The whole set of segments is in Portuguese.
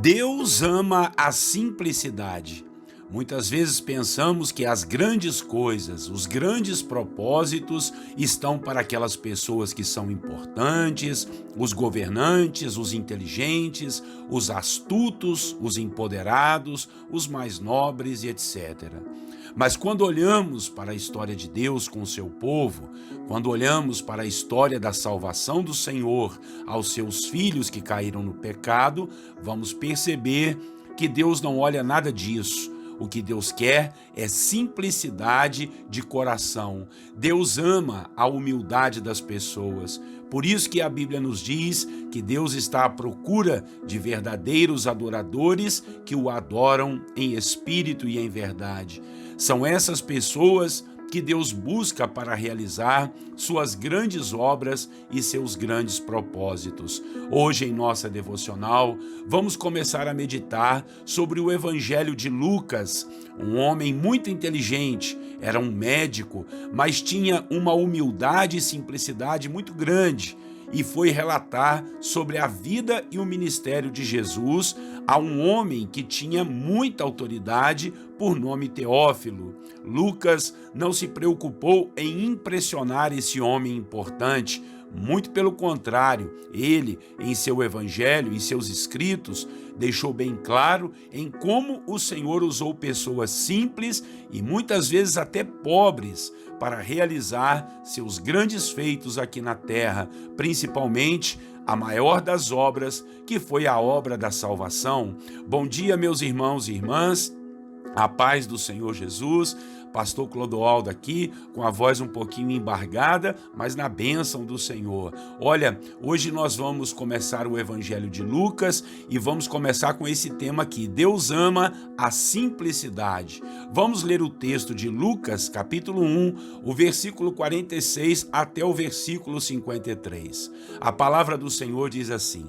Deus ama a simplicidade. Muitas vezes pensamos que as grandes coisas, os grandes propósitos estão para aquelas pessoas que são importantes, os governantes, os inteligentes, os astutos, os empoderados, os mais nobres e etc. Mas quando olhamos para a história de Deus com o seu povo, quando olhamos para a história da salvação do Senhor aos seus filhos que caíram no pecado, vamos perceber que Deus não olha nada disso. O que Deus quer é simplicidade de coração. Deus ama a humildade das pessoas. Por isso que a Bíblia nos diz que Deus está à procura de verdadeiros adoradores que o adoram em espírito e em verdade. São essas pessoas que Deus busca para realizar suas grandes obras e seus grandes propósitos. Hoje, em nossa devocional, vamos começar a meditar sobre o Evangelho de Lucas, um homem muito inteligente, era um médico, mas tinha uma humildade e simplicidade muito grande, e foi relatar sobre a vida e o ministério de Jesus a um homem que tinha muita autoridade por nome Teófilo. Lucas não se preocupou em impressionar esse homem importante, muito pelo contrário, ele, em seu evangelho e seus escritos, deixou bem claro em como o Senhor usou pessoas simples e muitas vezes até pobres para realizar seus grandes feitos aqui na terra, principalmente a maior das obras, que foi a obra da salvação. Bom dia, meus irmãos e irmãs, a paz do Senhor Jesus. Pastor Clodoaldo aqui, com a voz um pouquinho embargada, mas na bênção do Senhor. Olha, hoje nós vamos começar o Evangelho de Lucas e vamos começar com esse tema aqui, Deus ama a simplicidade. Vamos ler o texto de Lucas, capítulo 1, o versículo 46 até o versículo 53. A palavra do Senhor diz assim: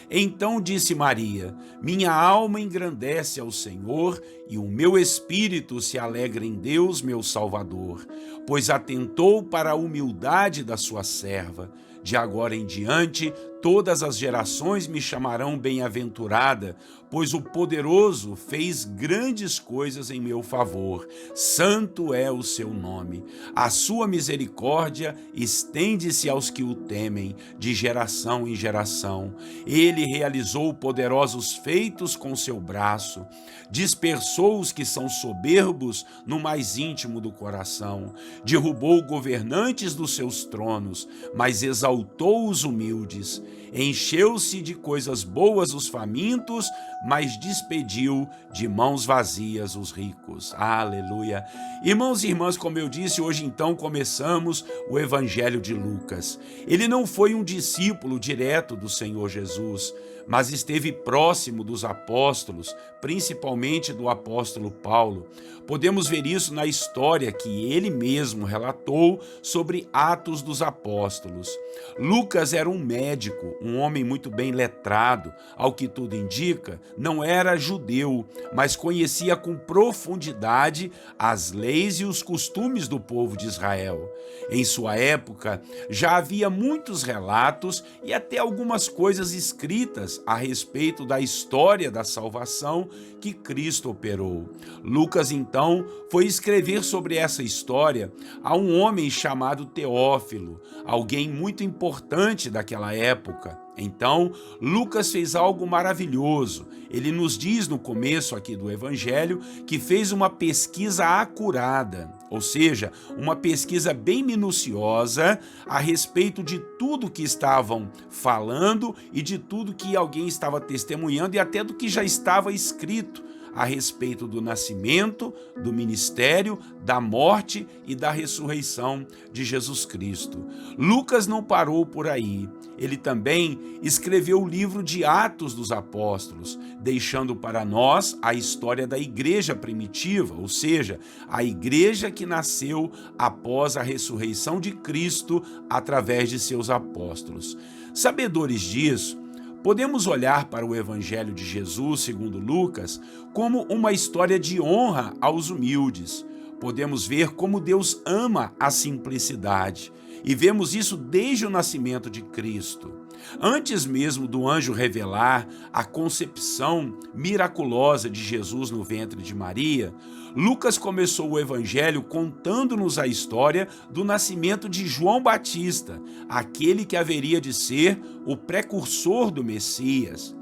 Então disse Maria, minha alma engrandece ao Senhor e o meu espírito se alegra em Deus, meu Salvador, pois atentou para a humildade da sua serva. De agora em diante, todas as gerações me chamarão bem-aventurada, pois o Poderoso fez grandes coisas em meu favor. Santo é o seu nome. A sua misericórdia estende-se aos que o temem, de geração em geração. Ele realizou poderosos feitos com seu braço, dispersou os que são soberbos no mais íntimo do coração, derrubou governantes dos seus tronos, mas exaltou os humildes. Encheu-se de coisas boas os famintos, mas despediu de mãos vazias os ricos. Aleluia! Irmãos e irmãs, como eu disse, hoje então começamos o Evangelho de Lucas. Ele não foi um discípulo direto do Senhor Jesus, mas esteve próximo dos apóstolos, principalmente do apóstolo Paulo. Podemos ver isso na história que ele mesmo relatou sobre Atos dos Apóstolos. Lucas era um médico, um homem muito bem letrado, ao que tudo indica, não era judeu, mas conhecia com profundidade as leis e os costumes do povo de Israel. Em sua época, já havia muitos relatos e até algumas coisas escritas a respeito da história da salvação que Cristo operou. Lucas, então, foi escrever sobre essa história a um homem chamado Teófilo, alguém muito importante daquela época. Então, Lucas fez algo maravilhoso. Ele nos diz no começo aqui do Evangelho que fez uma pesquisa acurada, ou seja, uma pesquisa bem minuciosa a respeito de tudo que estavam falando e de tudo que alguém estava testemunhando e até do que já estava escrito a respeito do nascimento, do ministério, da morte e da ressurreição de Jesus Cristo. Lucas não parou por aí. Ele também escreveu o livro de Atos dos Apóstolos, deixando para nós a história da igreja primitiva, ou seja, a igreja que nasceu após a ressurreição de Cristo através de seus apóstolos. Sabedores disso, podemos olhar para o Evangelho de Jesus, segundo Lucas, como uma história de honra aos humildes. podemos ver como Deus ama a simplicidade. E vemos isso desde o nascimento de Cristo. Antes mesmo do anjo revelar a concepção miraculosa de Jesus no ventre de Maria, Lucas começou o evangelho contando-nos a história do nascimento de João Batista, aquele que haveria de ser o precursor do Messias.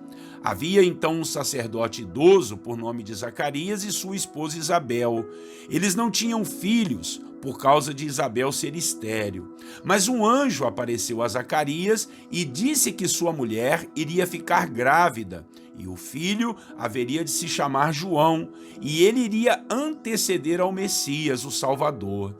Havia então um sacerdote idoso por nome de Zacarias e sua esposa Isabel. Eles não tinham filhos por causa de Isabel ser estéril. Mas um anjo apareceu a Zacarias e disse que sua mulher iria ficar grávida e o filho haveria de se chamar João, e ele iria anteceder ao Messias, o Salvador.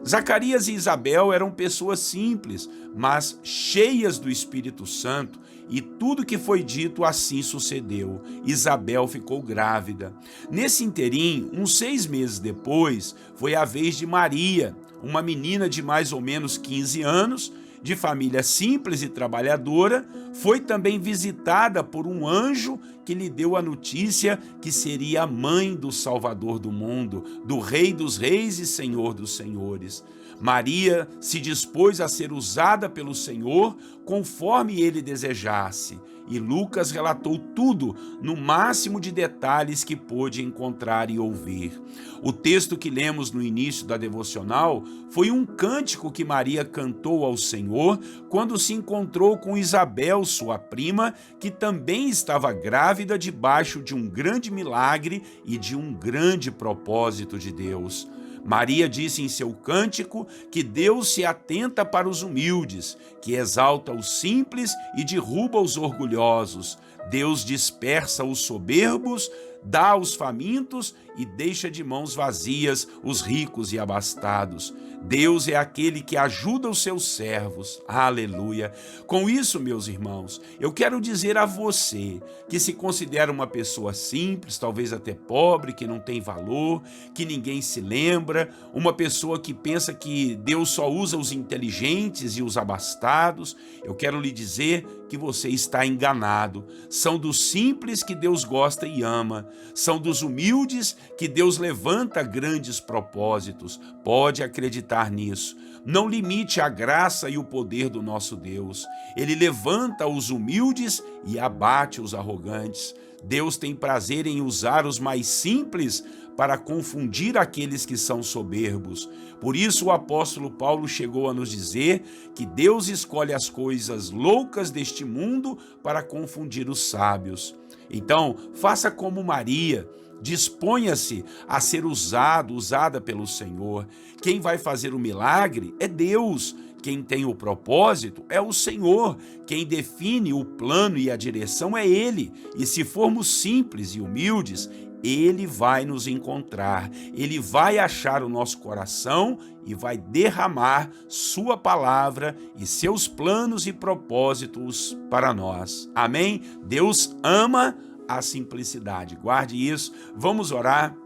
Zacarias e Isabel eram pessoas simples, mas cheias do Espírito Santo, e tudo que foi dito assim sucedeu. Isabel ficou grávida. Nesse interim, uns 6 meses depois, foi a vez de Maria, uma menina de mais ou menos 15 anos, de família simples e trabalhadora, foi também visitada por um anjo que lhe deu a notícia que seria a mãe do Salvador do mundo, do Rei dos Reis e Senhor dos Senhores. Maria se dispôs a ser usada pelo Senhor conforme ele desejasse, e Lucas relatou tudo no máximo de detalhes que pôde encontrar e ouvir. O texto que lemos no início da devocional foi um cântico que Maria cantou ao Senhor quando se encontrou com Isabel, sua prima, que também estava grávida debaixo de um grande milagre e de um grande propósito de Deus. Maria disse em seu cântico que Deus se atenta para os humildes, que exalta os simples e derruba os orgulhosos. Deus dispersa os soberbos, dá aos famintos e deixa de mãos vazias os ricos e abastados. Deus é aquele que ajuda os seus servos. Aleluia! Com isso, meus irmãos, eu quero dizer a você que se considera uma pessoa simples, talvez até pobre, que não tem valor, que ninguém se lembra, uma pessoa que pensa que Deus só usa os inteligentes e os abastados, eu quero lhe dizer que você está enganado. São dos simples que Deus gosta e ama, são dos humildes que Deus levanta grandes propósitos. Pode acreditar nisso. Não limite a graça e o poder do nosso Deus. Ele levanta os humildes e abate os arrogantes. Deus tem prazer em usar os mais simples para confundir aqueles que são soberbos. Por isso o apóstolo Paulo chegou a nos dizer que Deus escolhe as coisas loucas deste mundo para confundir os sábios. Então, faça como Maria, disponha-se a ser usada pelo Senhor. Quem vai fazer o milagre é Deus. Quem tem o propósito é o Senhor. Quem define o plano e a direção é Ele. E se formos simples e humildes, Ele vai nos encontrar. Ele vai achar o nosso coração e vai derramar sua palavra e seus planos e propósitos para nós. Amém? Deus ama a simplicidade. Guarde isso. Vamos orar.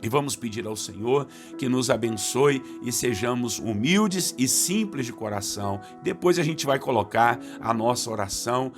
E vamos pedir ao Senhor que nos abençoe e sejamos humildes e simples de coração. Depois a gente vai colocar a nossa oração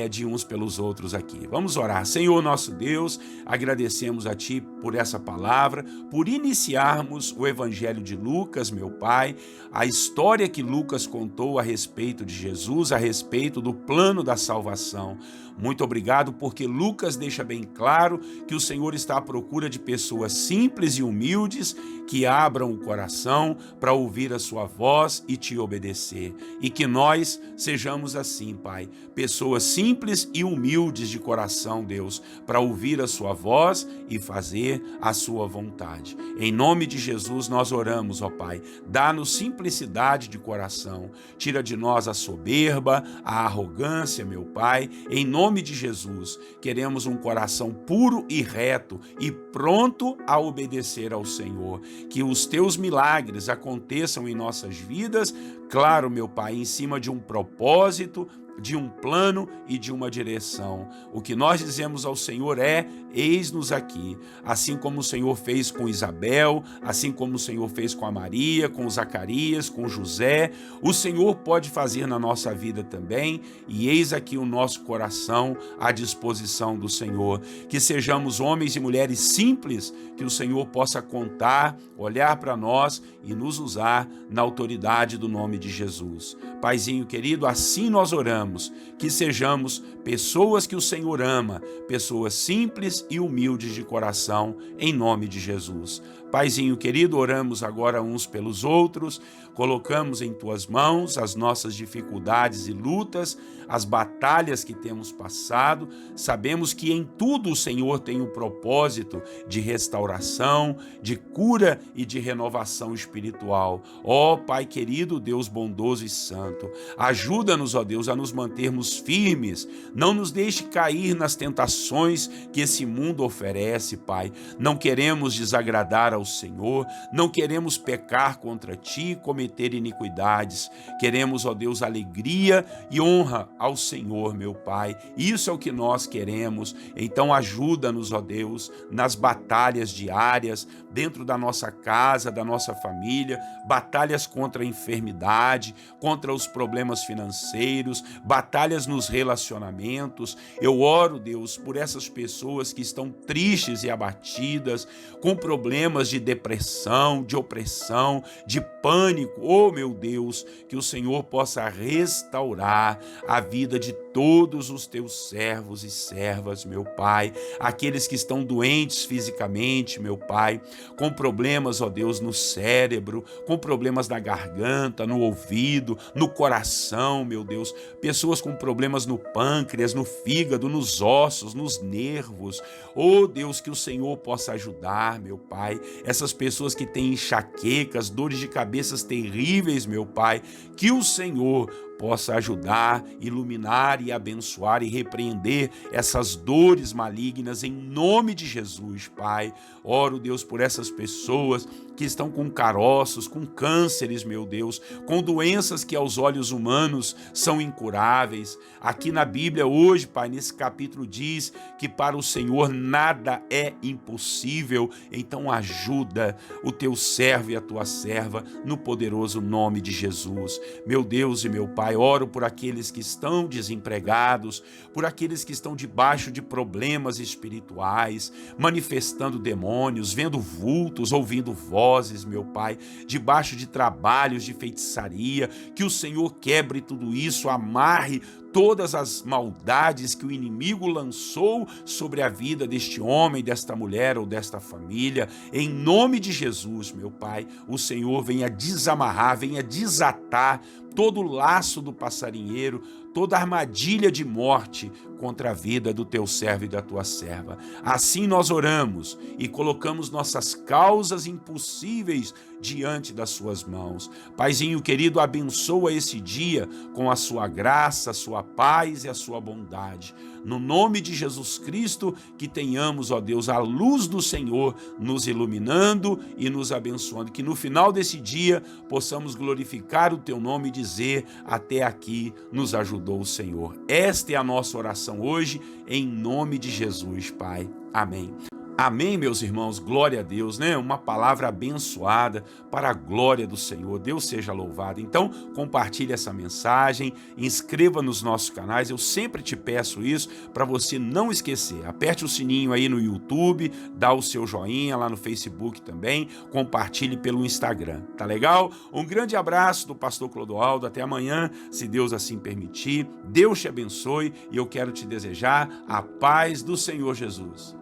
de uns pelos outros aqui. Vamos orar. Senhor nosso Deus, agradecemos a Ti por essa palavra, por iniciarmos o Evangelho de Lucas, meu Pai, a história que Lucas contou a respeito de Jesus, a respeito do plano da salvação. Muito obrigado, porque Lucas deixa bem claro que o Senhor está à procura de pessoas simples e humildes que abram o coração para ouvir a sua voz e te obedecer. E que nós sejamos assim, Pai, pessoas simples e humildes de coração, Deus, para ouvir a sua voz e fazer a sua vontade. Em nome de Jesus nós oramos, ó Pai, dá-nos simplicidade de coração, tira de nós a soberba, a arrogância, meu Pai, em nome de Jesus, queremos um coração puro e reto e pronto a obedecer ao Senhor. Que os teus milagres aconteçam em nossas vidas, claro, meu Pai, em cima de um propósito de um plano e de uma direção. O que nós dizemos ao Senhor é: eis-nos aqui. Assim como o Senhor fez com Isabel, assim como o Senhor fez com a Maria, com Zacarias, com José, o Senhor pode fazer na nossa vida também, e eis aqui o nosso coração à disposição do Senhor. Que sejamos homens e mulheres simples, que o Senhor possa contar, olhar para nós e nos usar na autoridade do nome de Jesus. Paizinho querido, assim nós oramos, que sejamos pessoas que o Senhor ama, pessoas simples e humildes de coração, em nome de Jesus. Paizinho querido, oramos agora uns pelos outros, colocamos em tuas mãos as nossas dificuldades e lutas, as batalhas que temos passado. Sabemos que em tudo o Senhor tem o propósito de restauração, de cura e de renovação espiritual. Ó Pai querido, Deus bondoso e santo, ajuda-nos, ó Deus, a nos mantermos firmes. Não nos deixe cair nas tentações que esse mundo oferece, Pai. Não queremos desagradar ao Senhor, não queremos pecar contra Ti, cometer iniquidades. Queremos, ó Deus, alegria e honra ao Senhor, meu Pai. Isso é o que nós queremos. Então ajuda-nos, ó Deus, nas batalhas diárias, dentro da nossa casa, da nossa família, batalhas contra a enfermidade, contra os problemas financeiros, batalhas nos relacionamentos. Eu oro, Deus, por essas pessoas que estão tristes e abatidas, com problemas de depressão, de opressão, de pânico. Oh, meu Deus, que o Senhor possa restaurar a vida de todos os teus servos e servas, meu Pai, aqueles que estão doentes fisicamente, meu Pai, com problemas, ó Deus, no cérebro, com problemas na garganta, no ouvido, no coração, meu Deus, pessoas com problemas no pâncreas, no fígado, nos ossos, nos nervos. Oh, Deus, que o Senhor possa ajudar, meu Pai, essas pessoas que têm enxaquecas, dores de cabeças terríveis, meu Pai, que o Senhor possa ajudar, iluminar e abençoar e repreender essas dores malignas em nome de Jesus, Pai. Oro, Deus, por essas pessoas que estão com caroços, com cânceres, meu Deus, com doenças que aos olhos humanos são incuráveis. Aqui na Bíblia hoje, Pai, nesse capítulo diz que para o Senhor nada é impossível. Então ajuda o teu servo e a tua serva no poderoso nome de Jesus. Meu Deus e meu Pai, oro por aqueles que estão desempregados, por aqueles que estão debaixo de problemas espirituais, manifestando demônios, vendo vultos, ouvindo vozes, meu Pai, debaixo de trabalhos de feitiçaria. Que o Senhor quebre tudo isso, amarre todas as maldades que o inimigo lançou sobre a vida deste homem, desta mulher ou desta família. Em nome de Jesus, meu Pai, o Senhor venha desamarrar, venha desatar todo o laço do passarinheiro, toda armadilha de morte contra a vida do teu servo e da tua serva. Assim nós oramos e colocamos nossas causas impossíveis diante das suas mãos. Paizinho querido, abençoa esse dia com a sua graça, a sua paz e a sua bondade. No nome de Jesus Cristo, que tenhamos, ó Deus, a luz do Senhor nos iluminando e nos abençoando. Que no final desse dia possamos glorificar o teu nome e dizer: até aqui nos ajudou o Senhor. Esta é a nossa oração hoje, em nome de Jesus, Pai. Amém. Amém, meus irmãos, glória a Deus, né? Uma palavra abençoada para a glória do Senhor. Deus seja louvado. Então, compartilhe essa mensagem, inscreva nos nossos canais. Eu sempre te peço isso para você não esquecer. Aperte o sininho aí no YouTube, dá o seu joinha lá no Facebook também, compartilhe pelo Instagram, tá legal? Um grande abraço do pastor Clodoaldo, até amanhã, se Deus assim permitir. Deus te abençoe e eu quero te desejar a paz do Senhor Jesus.